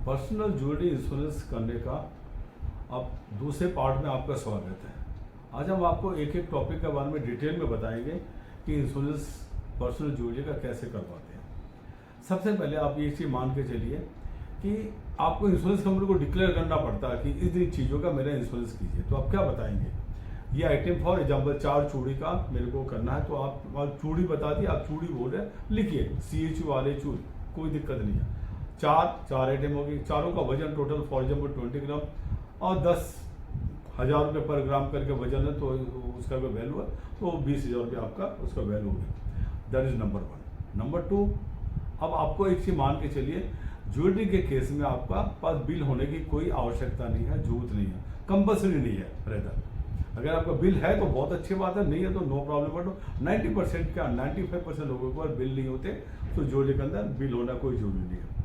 Personal jewellery insurance करने का अब दूसरे पार्ट में आपका स्वागत है। आज हम आपको एक एक टॉपिक के बारे में डिटेल में बताएंगे कि इंश्योरेंस पर्सनल ज्वेलरी का कैसे करवाते हैं। सबसे पहले आप ये चीज़ मान के चलिए कि आपको इंश्योरेंस कंपनी को डिक्लेयर करना पड़ता है कि इन चीज़ों का मेरा इंश्योरेंस कीजिए। तो आप क्या बताएंगे, ये आइटम फॉर एग्जाम्पल 4 चूड़ी का मेरे को करना है, तो आप चूड़ी बता दिए, आप चूड़ी बोल रहे हैं, लिखिए CHU वाले चूड़ी, कोई दिक्कत नहीं है। चार आइटम होगी, चारों का वजन टोटल फॉर एग्जाम्पल 20 ग्राम और 10,000 रुपये पर ग्राम करके वजन है, तो उसका कोई वैल्यू है तो 20,000 रुपये आपका उसका वैल्यू होगा। That is number 1। नंबर 2, अब आपको एक चीज़ मान के चलिए, ज्वेलरी के केस में आपका पास बिल होने की कोई आवश्यकता नहीं है, जरूरत नहीं है, कंपल्सरी नहीं है। रेदर अगर आपका बिल है तो बहुत अच्छी बात है, नहीं है तो नो प्रॉब्लम। बट 90% क्या 95% लोगों को बिल नहीं होते, तो ज्वेलरी के अंदर बिल होना कोई जरूरी नहीं है।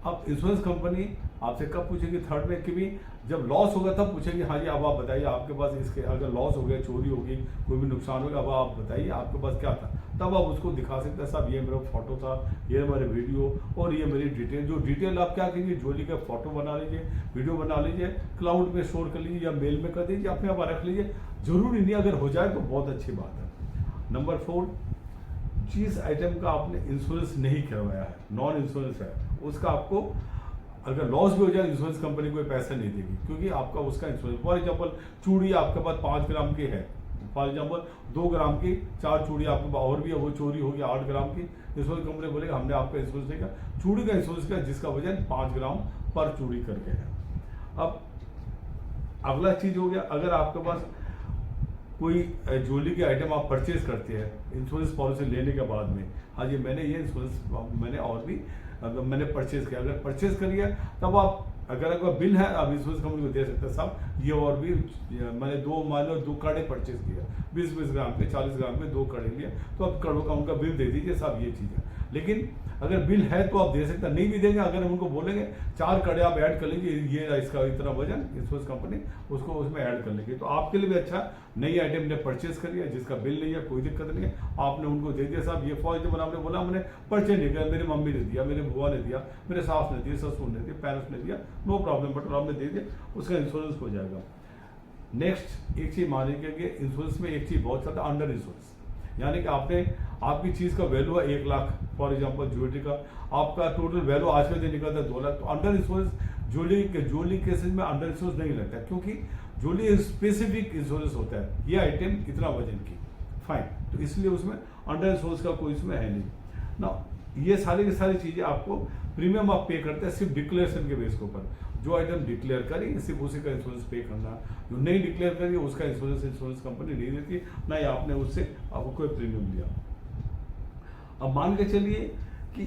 अब इंश्योरेंस कंपनी आपसे कब पूछेगी, थर्ड में कि भी जब लॉस होगा तब पूछेगी, हाँ जी अब आप बताइए आपके पास इसके अगर लॉस हो गया, चोरी होगी, कोई भी नुकसान होगा, अब आप बताइए आपके पास क्या था। तब आप उसको दिखा सकते हैं, साहब ये मेरा फोटो था, ये मेरे वीडियो और ये मेरी डिटेल। जो डिटेल आप क्या कीजिए, ज्वेलरी का फोटो बना लीजिए, वीडियो बना लीजिए, क्लाउड में स्टोर कर लीजिए या मेल में कर दीजिए, अपने आप रख लीजिए। जरूरी नहीं, अगर हो जाए तो बहुत अच्छी बात है। नंबर 4, जिस आइटम का आपने इंश्योरेंस नहीं करवाया है, नॉन इंश्योरेंस है, उसका आपको अगर लॉस भी हो जाए इंश्योरेंस कंपनी कोई पैसा नहीं देगी, क्योंकि आपका उसका इंश्योरेंस। फॉर एग्जाम्पल चूड़ी आपके पास 5 ग्राम की है, फॉर एग्जाम्पल 2 ग्राम की 4 चूड़ी आपके पास और भी है, वो चोरी होगी 8 ग्राम की, इंश्योरेंस कंपनी बोलेगा हमने आपका इंश्योरेंस नहीं किया। चूड़ी का इंश्योरेंस किया जिसका वजन 5 ग्राम पर चूड़ी करके है। अब अगला चीज हो गया, अगर आपके पास कोई ज्वेलरी के आइटम आप परचेज करते हैं इंश्योरेंस पॉलिसी लेने के बाद में, हाँ जी मैंने ये इंश्योरेंस मैंने और भी अगर मैंने परचेज किया, अगर परचेज करिए तब आप अगर आपका बिल है आप इंश्योरेंस कंपनी को दे सकते हैं, साहब ये और भी मैंने 2 कड़े परचेज किया, 20-20 ग्राम के 40 ग्राम के 2 कड़े लिए, तो आप कड़ों का उनका बिल दे दीजिए, साहब ये चीज़ है। लेकिन अगर बिल है तो आप दे सकते हैं, नहीं भी देंगे, अगर हम उनको बोलेंगे 4 कड़े आप ऐड कर लीजिए, ये इसका इतना वजन, इंश्योरेंस कंपनी उसको उसमें ऐड कर लेंगे, तो आपके लिए भी अच्छा। नई आइटम ने परचेज करी है जिसका बिल नहीं है, कोई दिक्कत नहीं है, आपने उनको दे दिया, साहब ये फॉर एग्जाम्पल आपने बोला मैंने परचेज नहीं किया, मेरी मम्मी ने दिया, मेरे बुआ ने दिया, मेरे सास ने दिया, ससुर ने दिया, पेरेंट्स ने दिया, नो प्रॉब्लम, बट आपने दे दिया, उसका इंश्योरेंस हो जाएगा। नेक्स्ट एक चीज मानेंगे कि इंश्योरेंस में एक चीज बहुत ज्यादा अंडर इंश्योरेंस, यानी कि आपने आपकी चीज का वैल्यू है 1 लाख, फॉर एग्जांपल ज्वेलरी का आपका टोटल वैल्यू आज के दिन निकलता है 2 लाख, तो अंडर इंश्योरेंस ज्वेलरी केसेस में अंडर इंश्योरेंस नहीं लगता, क्योंकि ज्वेलरी स्पेसिफिक इंश्योरेंस होता है, ये आइटम इतना वजन की, फाइन, तो इसलिए उसमें अंडर इंश्योरेंस का कोई इसमें है नहीं ना। ये सारी की सारी चीजें आपको प्रीमियम आप पे करते हैं सिर्फ डिक्लेरेशन के बेस के ऊपर। जो आइटम डिक्लेयर करी सिर्फ उसी का इंश्योरेंस पे करना, जो नहीं डिक्लेयर करी उसका इंश्योरेंस कंपनी नहीं देती, ना ही आपने उससे आपको कोई प्रीमियम लिया। अब मान के चलिए कि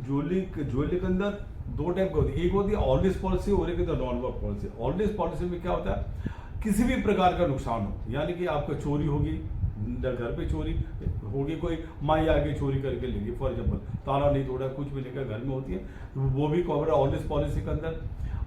ज्वेलरी के अंदर 2 टाइप का होती है, एक होती है ऑलवेज पॉलिसी और एक होती है non work policy. Always policy में क्या होता है, किसी भी प्रकार का नुकसान हो, यानी कि आपका चोरी होगी, घर पे चोरी होगी, कोई माई आगे चोरी करके लेगी, फॉर एग्जाम्पल ताला नहीं तोड़ा, कुछ भी नहीं, घर में होती है, वो भी कवर है ऑलवेज पॉलिसी के अंदर।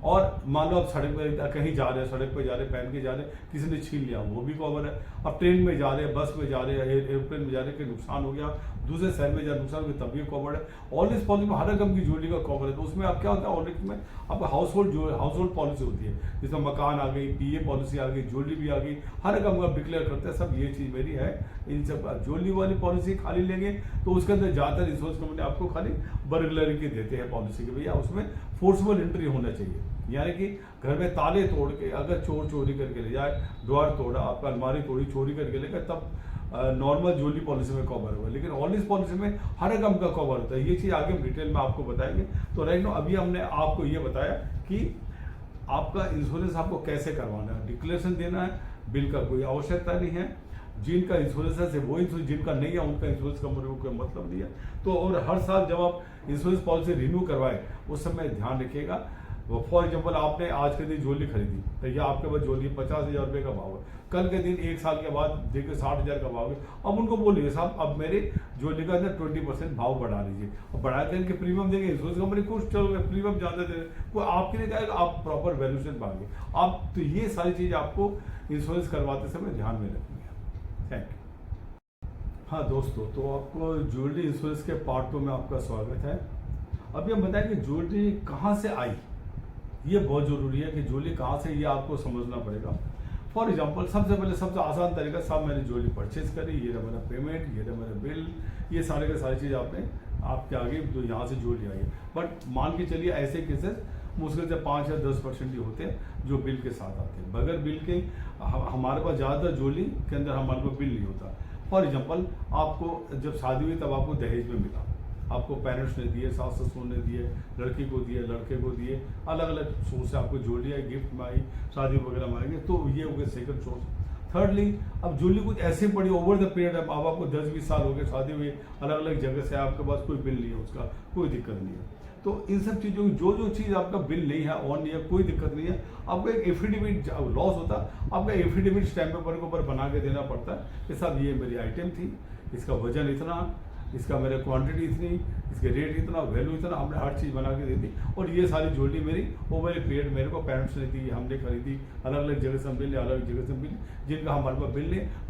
और मान लो आप सड़क पर कहीं जा रहे हैं, सड़क पर जा रहे हैं, पहन के जा रहे हैं, किसी ने छीन लिया, वो भी कवर है। अब ट्रेन में जा रहे हैं, बस में जा रहे हैं, एयरप्लेन में जा रहे हैं, कि नुकसान हो गया, दूसरे शहर में जा नुकसान हो गया, तब भी कवर है। ऑलवेज पॉलिसी में हर रकम की ज्वेलरी का कवर है, तो उसमें आप क्या होता है, ऑलवेज में आपका हाउस होल्ड पॉलिसी होती है, जिसमें मकान आ गई, PA पॉलिसी आ गई, ज्वेलरी भी आ गई, हर रकम आप डिक्लेयर करते हैं, सब ये चीज मेरी है। इन सब ज्वेलरी वाली पॉलिसी खाली लेंगे तो उसके अंदर ज्यादातर इंश्योरेंस कंपनी आपको खाली बर्गलरी की देते हैं पॉलिसी के, भैया उसमें फोर्सफुल एंट्री होना चाहिए, यानी कि घर में ताले तोड़ के अगर चोर चोरी करके ले जाए, द्वार तोड़ा, आपका अलमारी तोड़ी, चोरी करके लेकर, तब नॉर्मल ज्वेलरी पॉलिसी में कवर होगा। लेकिन ऑलवेज पॉलिसी में हर रकम का कवर होता है, ये चीज आगे हम डिटेल में आपको बताएंगे। तो राइट नो अभी हमने आपको ये बताया कि आपका इंश्योरेंस आपको कैसे करवाना है, डिक्लेरेशन देना है, बिल का कोई आवश्यकता नहीं है, जिनका इंश्योरेंस है वो इंश्योरेंस, जिनका नहीं है उनका इंश्योरेंस कंपनी को कोई मतलब नहीं है। तो और हर साल जब आप इंश्योरेंस पॉलिसी रिन्यू करवाएं उस समय ध्यान रखिएगा, फॉर एग्जाम्पल आपने आज के दिन ज्वेलरी खरीदी, तो यह आपके पास ज्वेलरी 50,000 रुपये का भाव है, कल के दिन 1 साल के बाद देखिए 60,000 का भाव है, अब उनको बोलिए साहब अब मेरे ज्वेलरी का अंदर 20% भाव बढ़ा दीजिए, अब बढ़ा के इनके प्रीमियम देंगे, इंश्योरेंस कंपनी खुश, चलो प्रीमियम ज्यादा दे, कोई आपके लिए कहेगा, आप प्रॉपर वैल्यूएशन पाएंगे आप। तो ये सारी चीज आपको इंश्योरेंस करवाते समय ध्यान में रखनी है। Thank you. हाँ दोस्तों, तो आपको ज्वेलरी इंश्योरेंस के पार्ट 2 में आपका स्वागत है। अभी हम बताएं कि ज्वेलरी कहाँ से आई, ये बहुत ज़रूरी है कि ज्वेलरी कहाँ से, ये आपको समझना पड़ेगा। फॉर एग्जांपल सबसे पहले सबसे आसान तरीका, साहब मैंने ज्वेलरी परचेज करी, ये रहा मेरा पेमेंट, ये रहा मेरा बिल, ये सारे के सारी चीज़ आपके आगे जो यहाँ से ज्वेलरी आई है। बट मान के चलिए ऐसे केसेस मुश्किल से 5 या 10% ही होते हैं जो बिल के साथ आते हैं। बगैर बिल के हमारे पास ज़्यादातर ज्वेलरी के अंदर हमारे पास बिल नहीं होता। फॉर एग्जांपल आपको जब शादी हुई तब आपको दहेज में मिला, आपको पेरेंट्स ने दिए, सास ससुर ने दिए, लड़की को दिए, लड़के को दिए, अलग अलग सोर्स से आपको ज्वेलरी आई, गिफ्ट में आई, शादी वगैरह में आएंगे, तो ये हो गया सेकंड सोर्स। थर्डली, अब ज्वेलरी कुछ ऐसे पड़ी ओवर द पीरियड, अब आपको 10-20 साल हो गए शादी हुई, अलग अलग जगह से, आपके पास कोई बिल नहीं है, उसका कोई दिक्कत नहीं है। तो इन सब चीज़ों की जो चीज़ आपका बिल नहीं है, ऑन नहीं है, कोई दिक्कत नहीं है, आपको एक एफिडेविट लॉस होता है, आपका एफिडेविट स्टैम्प पेपर के ऊपर बना के देना पड़ता है कि साहब ये मेरी आइटम थी, इसका वजन इतना, इसका मेरा क्वांटिटी इतनी, इसके रेट इतना, वैल्यू इतना, हमने हर चीज़ बना के दे दी, और ये सारी ज्वेलरी मेरी ओवर ए पीरियड मेरे को पेरेंट्स ने दी, हमने खरीदी, अलग अलग जगह से मिली, अलग जगह से मिली, जिनका हमारे पास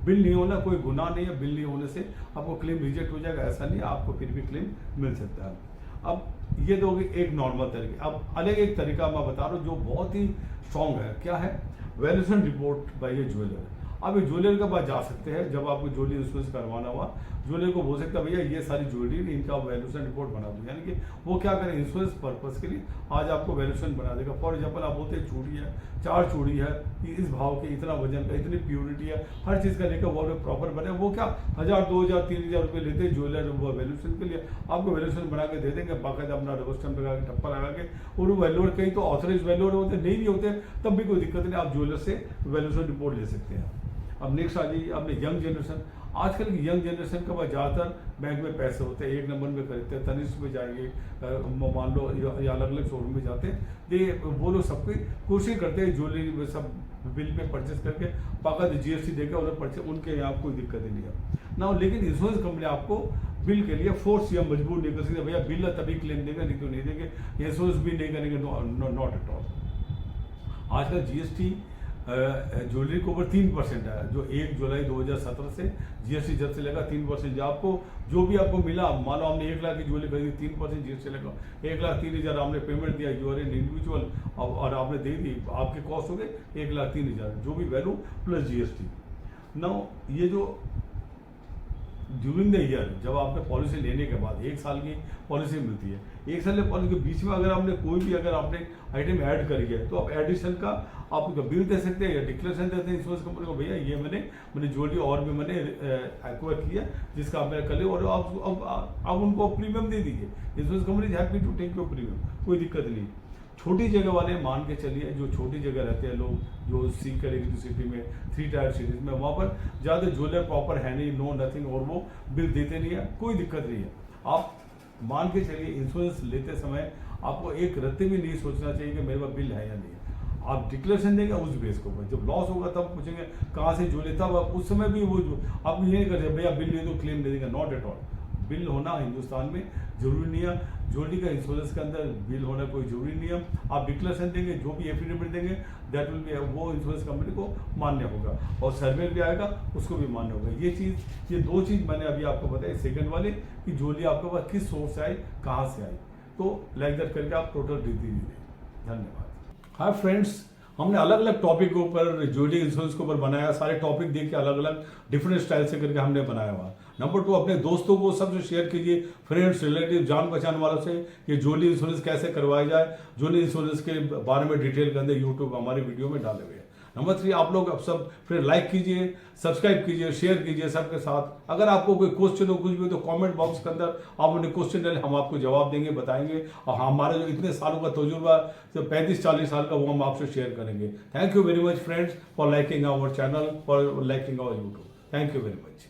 बिल नहीं होना कोई गुनाह नहीं है। बिल नहीं होने से आपको क्लेम रिजेक्ट हो जाएगा, ऐसा नहीं है, आपको फिर भी क्लेम मिल सकता है। अब ये तो होगी एक नॉर्मल तरीके। अब अलग एक तरीका मैं बता रहा हूँ जो बहुत ही स्ट्रॉन्ग है। क्या है? Valuation report by A jeweller. अब ये ज्वेलर के पास जा सकते हैं, जब आपको ज्वेलरी इंश्योरेंस करवाना हुआ, ज्वेलर को बोल सकता है भैया ये सारी ज्वेलरी इनका वैल्यूएशन रिपोर्ट बना दो, यानी कि वो क्या करें, इंश्योरेंस पर्पस के लिए आज आपको वैल्यूएशन बना देगा। फॉर एग्जाम्पल आप बोलते हैं चूड़ी है, 4 चूड़ी है, इस भाव के, इतना वजन का, इतनी प्योरिटी है, हर चीज़ का लेकर वो प्रॉपर बने, वो क्या 1000, 2000, 3000 रुपये लेते हैं ज्वेलर वो वैल्यूएशन के लिए, आपको वैल्यूएशन बना के दे देंगे, बाकायदा अपना रबर स्टैम्प लगा के, टप्पा लगा के। और वो वैल्यूअर कहीं तो ऑथराइज वैल्यूअर होते, नहीं होते, तब भी कोई दिक्कत नहीं, आप ज्वेलर से वैल्यूएशन रिपोर्ट ले सकते हैं। अब नेक्स्ट आ जाइए अपने यंग जनरेशन। आजकल की यंग जनरेशन के पास ज़्यादातर बैंक में पैसे होते हैं, 1 नंबर में खरीदते हैं, तनिष्क में जाएंगे, मान लो या अलग अलग शोरूम में जाते हैं, वो लोग सबकी कोशिश करते हैं ज्वेलरी में सब बिल में परचेस करके बाकायदा GST देकर उन्हें परचेस, उनके यहाँ कोई दिक्कत ही नहीं है ना। लेकिन इंश्योरेंस कंपनी आपको बिल के लिए फोर्स या मजबूर नहीं कर सकते, भैया बिल है तभी क्लेम देगा, नहीं तो नहीं देंगे, इंश्योरेंस भी नहीं करेंगे, नॉट एट ऑल। आजकल GST ज्वेलरी के ऊपर 3% है, जो 1 जुलाई 2017 से GST जब से लगा 3%, जो आपको जो भी आपको मिला, मान लो हमने 1 लाख की ज्वेलरी खरीदी, 3% GST लगा, 1,03,000 हमने पेमेंट दिया, यू आर एन इंडिविजुअल, और आपने दे दी, आपके कॉस्ट हो गए 1,03,000, जो भी वैल्यू प्लस GST। नाउ ये जो ड्यूरिंग द ईयर, जब आपने पॉलिसी लेने के बाद 1 साल की पॉलिसी मिलती है, 1 साल की पॉलिसी के बीच में अगर आपने कोई भी अगर आपने आइटम ऐड करी है, तो आप एडिशन का आप बिल दे सकते हैं या डिक्लेरेशन देते हैं इंश्योरेंस कंपनी को, भैया ये मैंने ज्वेलरी और भी मैंने एक्वायर किया, जिसका आप मेरा कर लिया, और आप उनको प्रीमियम दे दीजिए, insurance company is happy to take your premium, कोई दिक्कत नहीं। छोटी जगह वाले मान के चलिए, जो छोटी जगह रहते हैं लोग, जो सी कैटेगरी सिटी में, 3 टायर सिटीज में, वहाँ पर ज़्यादा ज्वेलर प्रॉपर है नहीं, नो नथिंग, और वो बिल देते नहीं है, कोई दिक्कत नहीं है। आप मान के चलिए इंश्योरेंस लेते समय आपको एक रत्ते भी नहीं सोचना चाहिए कि मेरे पास बिल है या नहीं है। आप डिक्लेरेशन देंगे उस बेस के ऊपर, जब लॉस होगा तब पूछेंगे कहाँ से ज्वेलरी, तब उस समय भी वो आप ये नहीं करते भैया बिल नहीं तो क्लेम दे देंगे, नॉट एट ऑल। बिल होना हिंदुस्तान में जरूरी नहीं है, ज्वेलरी का इंश्योरेंस के अंदर बिल होना कोई जरूरी नहीं है। आप डिक्लेरेशन देंगे, जो भी एफिडेविट देंगे, दैट विल बी, वो इंश्योरेंस कंपनी को मान्य होगा, और सर्वे भी आएगा उसको भी मान्य होगा। ये 2 चीज़ मैंने अभी आपको बताई, सेकंड वाले कि ज्वेलरी आपके पास किस सोर्स से आई, कहाँ से आई, तो लाइक दैट करके आप टोटल दे दीजिए। धन्यवाद। हाय फ्रेंड्स, हमने अलग अलग टॉपिक के ऊपर ज्वेलरी इंश्योरेंस के ऊपर बनाया, सारे टॉपिक देख के अलग अलग डिफरेंट स्टाइल से करके हमने बनाया हुआ। नंबर 2, अपने दोस्तों को सबसे शेयर कीजिए, फ्रेंड्स, रिलेटिव, जान पहचान वालों से, ये ज्वेलरी इंश्योरेंस कैसे करवाया जाए, ज्वेलरी इंश्योरेंस के बारे में डिटेल के अंदर यूट्यूब हमारे वीडियो में डाले हुए हैं। नंबर 3, आप लोग अब सब फिर लाइक कीजिए, सब्सक्राइब कीजिए, शेयर कीजिए सबके साथ। अगर आपको कोई क्वेश्चन हो कुछ भी, तो कमेंट बॉक्स के अंदर आप उन्हें क्वेश्चन डालें, हम आपको जवाब देंगे, बताएंगे, और हमारा जो इतने सालों का तजुर्बा, जो 35-40 साल का, वो हम आपसे शेयर करेंगे। Thank you very much friends for liking our channel, for liking our YouTube. Thank you very much.